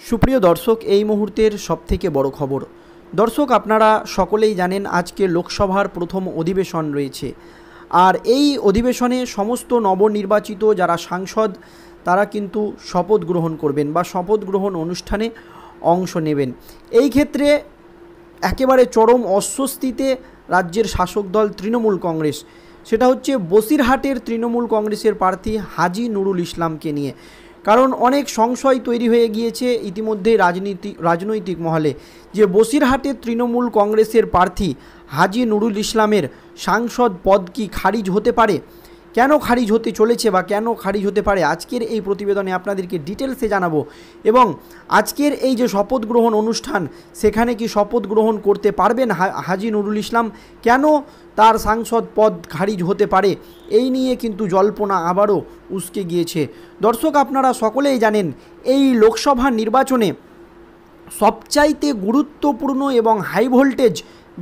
সুপ্রিয় দর্শক, এই মুহূর্তের সবথেকে বড় খবর। দর্শক, আপনারা সকলেই জানেন আজকে লোকসভার প্রথম অধিবেশন রয়েছে। আর এই অধিবেশনে সমস্ত নবনির্বাচিত যারা সাংসদ তারা কিন্তু শপথ গ্রহণ করবেন বা শপথ গ্রহণ অনুষ্ঠানে অংশ নেবেন। এই ক্ষেত্রে একেবারে চরম অস্বস্তিতে রাজ্যের শাসক দল তৃণমূল কংগ্রেস। সেটা হচ্ছে বসিরহাটের তৃণমূল কংগ্রেসের প্রার্থী হাজী নুরুল ইসলামকে নিয়ে। কারণ অনেক সংশয় তৈরি হয়ে গিয়েছে ইতিমধ্যেই রাজনৈতিক মহলে যে বসিরহাটের তৃণমূল কংগ্রেসের প্রার্থী হাজী নুরুল ইসলামের সাংসদ পদ কি খারিজ হতে পারে, কেন খারিজ হতে চলেছে বা কেন খারিজ হতে পারে, আজকের এই প্রতিবেদনে আপনাদেরকে ডিটেলসে জানাবো। এবং আজকের এই যে শপথ গ্রহণ অনুষ্ঠান, সেখানে কি শপথ গ্রহণ করতে পারবেন হাজী নুরুল ইসলাম, কেন তার সাংসদ পদ খারিজ হতে পারে, এই নিয়ে কিন্তু জল্পনা আবারও উস্কে গিয়েছে। দর্শক, আপনারা সকলেই জানেন এই লোকসভা নির্বাচনে সবচাইতে গুরুত্বপূর্ণ এবং হাই ভোল্টেজ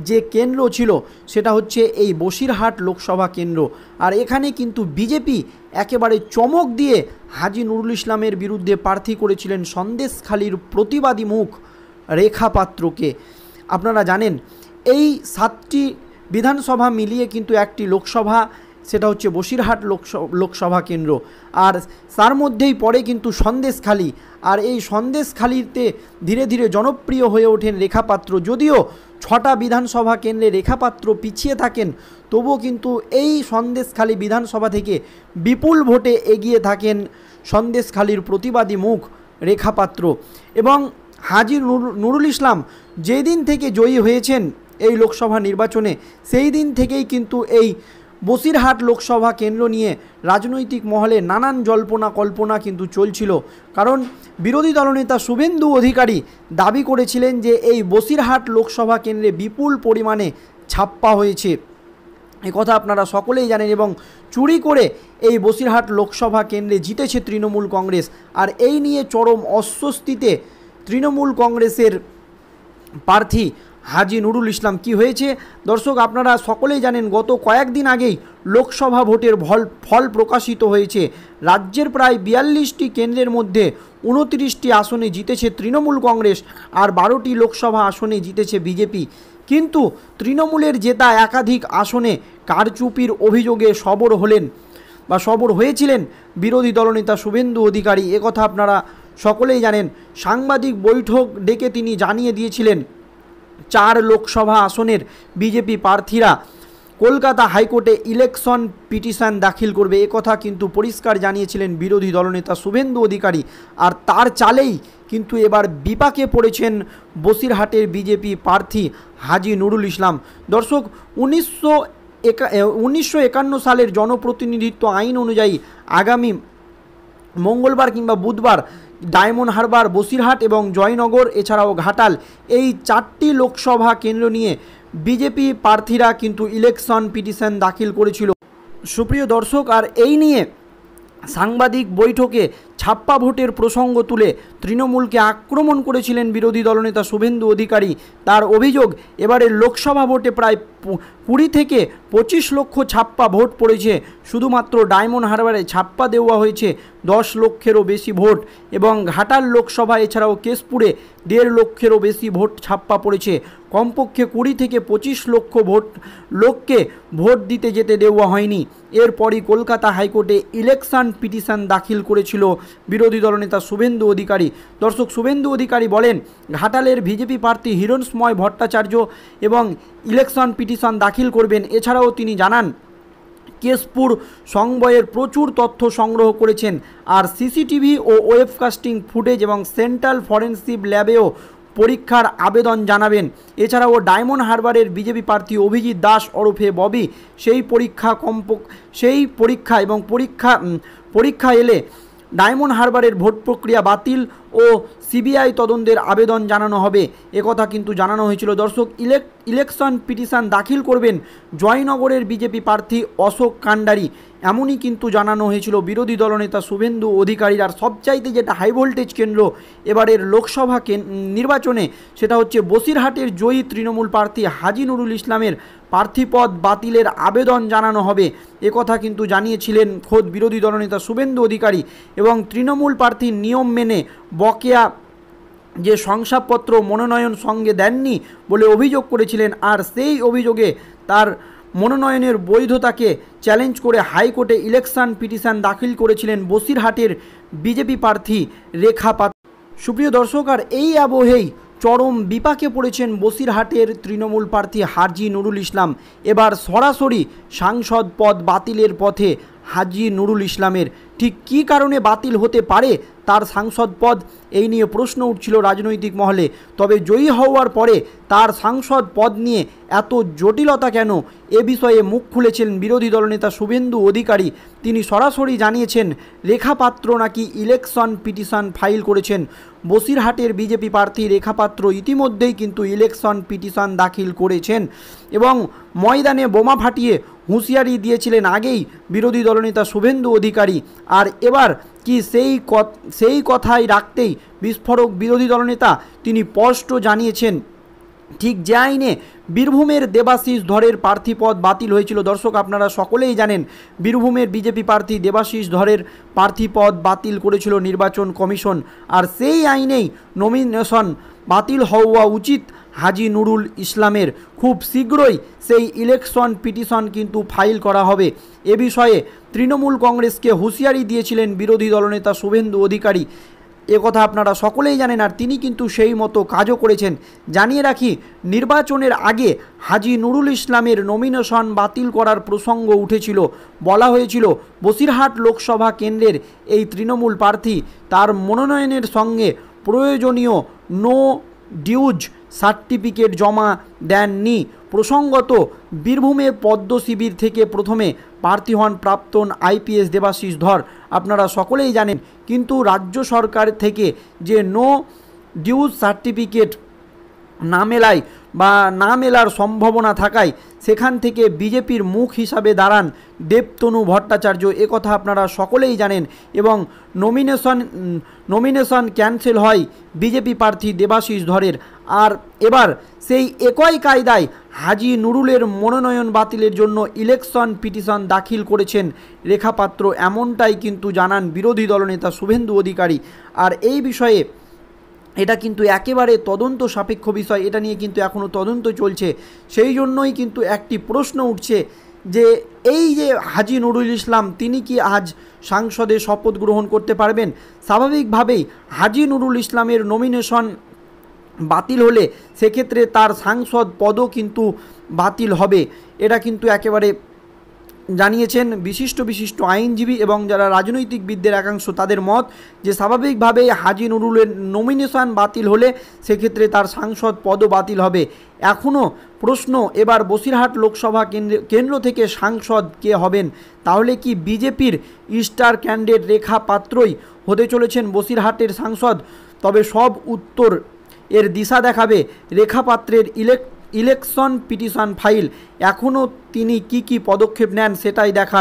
যে কেন্দ্র ছিল সেটা হচ্ছে এই বসিরহাট লোকসভা কেন্দ্র। আর এখানে কিন্তু বিজেপি একেবারে চমক দিয়ে হাজী নুরুল ইসলামের বিরুদ্ধে প্রার্থী করেছিলেন সন্দেশখালীর প্রতিবাদী মুখ রেখা পাত্রকে। আপনারা জানেন এই 7টি বিধানসভা মিলিয়ে কিন্তু একটি লোকসভা, সেটা হচ্ছে বসিরহাট লোকসভা কেন্দ্র। আর তার মধ্যেই পড়ে কিন্তু সন্দেশখালী। আর এই সন্দেশখালীতে ধীরে ধীরে জনপ্রিয় হয়ে ওঠেন রেখাপাত্র। যদিও 6টা বিধানসভা কেন্দ্রে রেখাপাত্র পিছিয়ে থাকেন, তবুও কিন্তু এই সন্দেশখালী বিধানসভা থেকে বিপুল ভোটে এগিয়ে থাকেন সন্দেশখালীর প্রতিবাদী মুখ রেখাপাত্র। এবং হাজী নুরুল ইসলাম যেদিন থেকে জয়ী হয়েছেন এই লোকসভা নির্বাচনে, সেই দিন থেকেই কিন্তু এই বসিরহাট লোকসভা কেন্দ্র নিয়ে রাজনৈতিক মহলে নানান জল্পনা কল্পনা কিন্তু চলছিল। কারণ বিরোধী দলনেতা শুভেন্দু অধিকারী দাবি করেছিলেন যে এই বসিরহাট লোকসভা কেন্দ্রে বিপুল পরিমাণে ছাপ্পা হয়েছে, কথা আপনারা সকলেই জানেন। এবং চুরি করে এই বসিরহাট লোকসভা কেন্দ্রে জিতেছে তৃণমূল কংগ্রেস। আর এই নিয়ে চরম অস্বস্তিতে তৃণমূল কংগ্রেসের প্রার্থী হাজী নুরুল ইসলাম। কি হয়েছে দর্শক, আপনারা সকলেই জানেন গত কয়েকদিন আগেই লোকসভা ভোটের ফল প্রকাশিত হয়েছে। রাজ্যের প্রায় 42টি কেন্দ্রের মধ্যে 29টি আসনে জিতেছে তৃণমূল কংগ্রেস আর 12টি লোকসভা আসনে জিতেছে বিজেপি। কিন্তু তৃণমূলের জেতা একাধিক আসনে কারচুপির অভিযোগে সবর হয়েছিলেন বিরোধী দলনেতা শুভেন্দু অধিকারী। একথা আপনারা সকলেই জানেন। সাংবাদিক বৈঠক ডেকে তিনি জানিয়ে দিয়েছিলেন 4 লোকসভা আসনের বিজেপি প্রার্থীরা কলকাতা হাইকোর্টে ইলেকশন পিটিশন দাখিল করবে, একথা কিন্তু পরিষ্কার জানিয়েছিলেন বিরোধী দলনেতা শুভেন্দু অধিকারী। আর তার চালেই কিন্তু এবার বিপাকে পড়েছেন বসিরহাটের বিজেপি প্রার্থী হাজী নুরুল ইসলাম। দর্শক, 1951 সালের জনপ্রতিনিধিত্ব আইন অনুযায়ী আগামী মঙ্গলবার কিংবা বুধবার ডায়মন্ড হারবার, বসিরহাট এবং জয়নগর এছাড়াও ঘাটাল, এই 4টি লোকসভা কেন্দ্র নিয়ে বিজেপি প্রার্থীরা কিন্তু ইলেকশন পিটিশন দাখিল করেছিল। সুপ্রিয় দর্শক, আর এই নিয়ে সাংবাদিক বৈঠকে ছাপ্পা ভোটের প্রসঙ্গ তুলে তৃণমূলকে আক্রমণ করেছিলেন বিরোধী দলনেতা শুভেন্দু অধিকারী। তার অভিযোগ, এবারের লোকসভা ভোটে প্রায় 20 থেকে 25 লক্ষ ছাপ্পা ভোট পড়েছে। শুধুমাত্র ডায়মন্ড হারবারে ছাপ্পা দেওয়া হয়েছে 10 লক্ষেরও বেশি ভোট। এবং ঘাটাল লোকসভা এছাড়াও কেশপুরে 1.5 লক্ষেরও বেশি ভোট ছাপ্পা পড়েছে। কমপক্ষে 20 থেকে 25 লক্ষ লোককে ভোট দিতে যেতে দেওয়া হয়নি। এরপরই কলকাতা হাইকোর্টে ইলেকশন পিটিশন দাখিল করেছিল বিরোধী দলনেতা শুভেন্দু অধিকারী। দর্শক, শুভেন্দু অধিকারী বলেন ঘাটালের বিজেপি প্রার্থী হিরণময় ভট্টাচার্য এবং ইলেকশন পিটিশন দাখিল করবেন। এছাড়াও তিনি জানান কেশপুর সংবয়ের প্রচুর তথ্য সংগ্রহ করেছেন আর সিসিটিভি ও ওয়েবকাস্টিং ফুটেজ এবং সেন্ট্রাল ফরেন্সিক ল্যাবেও পরীক্ষার আবেদন জানাবেন। এছাড়াও ডায়মন্ড হারবারের বিজেপি প্রার্থী অভিজিৎ দাস ওরফে ববি সেই পরীক্ষা এলে ডায়মন্ড হারবারের ভোট প্রক্রিয়া বাতিল ও সিবিআই তদন্তের আবেদন জানানো হবে, একথা কিন্তু জানানো হয়েছিল। দর্শক, ইলেকশন পিটিশন দাখিল করবেন জয়নগরের বিজেপি প্রার্থী অশোক কান্ডারি, এমনই কিন্তু জানানো হয়েছিল বিরোধী দলনেতা শুভেন্দু অধিকারীর। আর সবচাইতে যেটা হাই ভোল্টেজ কেন্দ্র এবারের লোকসভা নির্বাচনে, সেটা হচ্ছে বসিরহাটের জয়ী তৃণমূল প্রার্থী হাজী নুরুল ইসলামের প্রার্থীপদ বাতিলের আবেদন জানানো হবে, একথা কিন্তু জানিয়েছিলেন খোদ বিরোধী দলনেতা শুভেন্দু অধিকারী। এবং তৃণমূল প্রার্থীর নিয়ম মেনে বকেয়া যে শংসাপত্র মনোনয়ন সঙ্গে দেননি বলে অভিযোগ করেছিলেন, আর সেই অভিযোগে তার মনোনয়নের বৈধতাকে চ্যালেঞ্জ করে হাইকোর্টে ইলেকশন পিটিশন দাখিল করেছিলেন বসিরহাটের বিজেপি প্রার্থী রেখা পাত্র। সুপ্রিয় দর্শক, আর এই আবহেই চরম বিপাকে পড়েছেন বসিরহাটের তৃণমূল প্রার্থী হাজি নুরুল ইসলাম। এবার সরাসরি সাংসদ পদ বাতিলের পথে হাজি নুরুল ইসলামের। ঠিক কী কারণে বাতিল হতে পারে তার সাংসদ পদ, এই নিয়ে প্রশ্ন উঠছিল রাজনৈতিক মহলে। তবে জয়ী হওয়ার পরে তার সাংসদ পদ নিয়ে এত জটিলতা কেন, এ বিষয়ে মুখ খুলেছেন বিরোধী দলনেতা শুভেন্দু অধিকারী। তিনি সরাসরি জানিয়েছেন রেখা পাত্র নাকি ইলেকশন পিটিশন ফাইল করেছেন। বসিরহাটের বিজেপি প্রার্থী রেখা পাত্র ইতিমধ্যেই কিন্তু ইলেকশন পিটিশন দাখিল করেছেন এবং ময়দানে বোমা ফাটিয়ে হুঁশিয়ারি দিয়েছিলেন আগেই বিরোধী দলনেতা শুভেন্দু অধিকারী। আর এবার কি সেই কথাই রাখতেই বিস্ফোরক বিরোধী দলনেতা। তিনি স্পষ্ট জানিয়েছেন ঠিক যে আইনে বীরভূমের দেবাশিস ধরের প্রার্থী পদ বাতিল হয়েছিল। দর্শক, আপনারা সকলেই জানেন বীরভূমের বিজেপি প্রার্থী দেবাশিস ধরের প্রার্থী পদ বাতিল করেছিল নির্বাচন কমিশন, আর সেই আইনেই নমিনেশন বাতিল হওয়া উচিত হাজি নুরুল ইসলামের। খুব শীঘ্রই সেই ইলেকশন পিটিশন কিন্তু ফাইল করা হবে। এ বিষয়ে তৃণমূল কংগ্রেসকে হুঁশিয়ারি দিয়েছিলেন বিরোধী দলনেতা শুভেন্দু অধিকারী। কথা আপনারা সকলেই জানেন, আর তিনি কিন্তু সেই মতো কাজও করেছেন। জানিয়ে রাখি, নির্বাচনের আগে হাজি নুরুল ইসলামের নমিনেশন বাতিল করার প্রসঙ্গ উঠেছিল। বলা হয়েছিল বসিরহাট লোকসভা কেন্দ্রের এই তৃণমূল প্রার্থী তার মনোনয়নের সঙ্গে প্রয়োজনীয় নো ডিউজ সার্টিফিকেট জমা দেননি। প্রসঙ্গত, বীরভূমের পদ্ম শিবির থেকে প্রথমে প্রার্থী হন প্রাক্তন আইপিএস দেবাশিস ধর, আপনারা সকলেই জানেন। কিন্তু রাজ্য সরকার থেকে যে নো ডিউজ সার্টিফিকেট না মেলার সম্ভাবনা থাকায় সেখান থেকে বিজেপির মুখ হিসাবে দাঁড়ান দেবতনু ভট্টাচার্য, কথা আপনারা সকলেই জানেন। এবং নমিনেশন ক্যান্সেল হয় বিজেপি প্রার্থী দেবাশিস ধরের। আর এবার সেই একই কায়দায় হাজি নুরুলের মনোনয়ন বাতিলের জন্য ইলেকশন পিটিশন দাখিল করেছেন রেখা পাত্র, এমনটাই কিন্তু জানান বিরোধী দলনেতা শুভেন্দু অধিকারী। আর এই বিষয়ে এটা কিন্তু একেবারে তদন্ত সাপেক্ষ বিষয়, এটা নিয়ে কিন্তু এখনও তদন্ত চলছে। সেই জন্যই কিন্তু একটি প্রশ্ন উঠছে যে এই যে হাজি নুরুল ইসলাম, তিনি কি আজ সাংসদে শপথ গ্রহণ করতে পারবেন? স্বাভাবিকভাবেই হাজি নুরুল ইসলামের নমিনেশন বাতিল হলে সেক্ষেত্রে তার সাংসদ পদও কিন্তু বাতিল হবে। এটা কিন্তু একেবারে জানিয়েছেন বিশিষ্ট আইনজীবী এবং যারা রাজনৈতিকবিদদের একাংশ, তাদের মত যে স্বাভাবিকভাবে হাজি নুরুলের নমিনেশন বাতিল হলে সেক্ষেত্রে তার সাংসদ পদও বাতিল হবে। এখনও প্রশ্ন, এবার বসিরহাট লোকসভা কেন্দ্র থেকে সাংসদ কে হবেন? তাহলে কি বিজেপির স্টার ক্যান্ডিডেট রেখা পাত্রই হতে চলেছেন বসিরহাটের সাংসদ? তবে সব উত্তর এর দিশা দেখাবে রেখা পাত্রের ইলেকশন পিটিশন ফাইল। এখনও তিনি কি পদক্ষেপ নেন সেটাই দেখা।